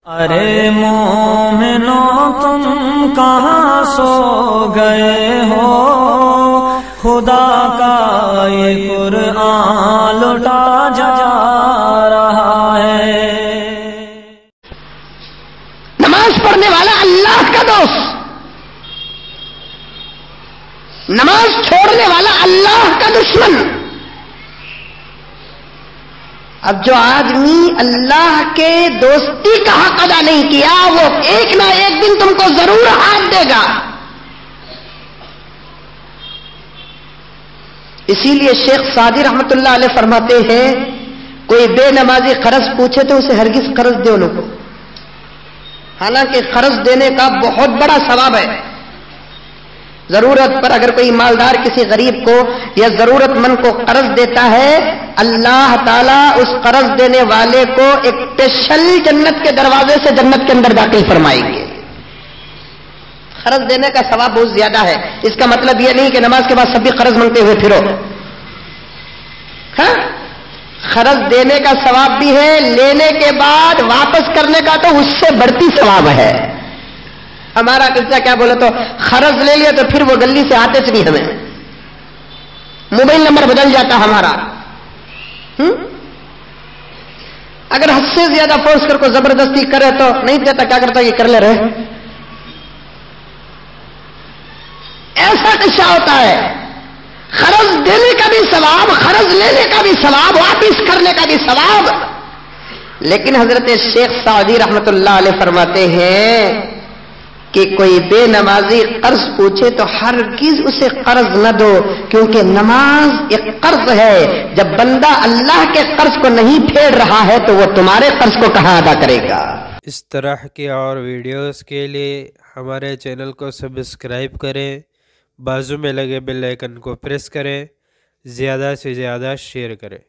ارے مومنو تم کہاں سو گئے ہو، خدا کا یہ قرآن لٹا جا رہا ہے۔ نماز پڑھنے والا اللہ کا دوست، نماز چھوڑنے والا اللہ کا دشمن۔ اب جو آدمی اللہ کے دوستی کا حق ادا نہیں کیا وہ ایک نہ ایک دن تم کو ضرور ہاتھ دے گا۔ اسی لیے شیخ سعدی رحمت اللہ علیہ فرماتے ہیں کوئی بے نمازی قرض پوچھے تو اسے ہرگز قرض دے ان کو، حالانکہ قرض دینے کا بہت بڑا ثواب ہے۔ ضرورت پر اگر کوئی مالدار کسی غریب کو یا ضرورت مند کو قرض دیتا ہے، اللہ تعالیٰ اس قرض دینے والے کو ایک اسپیشل جنت کے دروازے سے جنت کے اندر داخل فرمائیں گے۔ قرض دینے کا ثواب بہت زیادہ ہے۔ اس کا مطلب یہ نہیں کہ نماز کے بعد سب بھی قرض مانگتے ہوئے پھرو، ہاں، قرض دینے کا ثواب بھی ہے، لینے کے بعد واپس کرنے کا تو اس سے بڑھتی ثواب ہے۔ ہمارا قصہ کیا بولے تو قرض لے لیا تو پھر وہ گلی سے آتے چ نہیں، ہمیں موبائل نمبر بدل جاتا ہمارا۔ اگر حد سے زیادہ فورس کر کو زبردستی کرے تو نہیں دیتا، کیا کرتا یہ کر لے رہے، ایسا قصہ ہوتا ہے۔ قرض دینے کا بھی ثواب، قرض لینے کا بھی ثواب، واپس کرنے کا بھی ثواب۔ لیکن حضرت شیخ سعدی رحمت اللہ علیہ فرماتے ہیں کہ کوئی بے نمازی قرض پوچھے تو ہرگز اسے قرض نہ دو، کیونکہ نماز ایک قرض ہے۔ جب بندہ اللہ کے قرض کو نہیں پھیڑ رہا ہے تو وہ تمہارے قرض کو کہاں ادا کرے گا۔ اس طرح کے اور ویڈیوز کے لیے ہمارے چینل کو سبسکرائب کریں، بازو میں لگے بیل آئیکن کو پریس کریں، زیادہ سے زیادہ شیئر کریں۔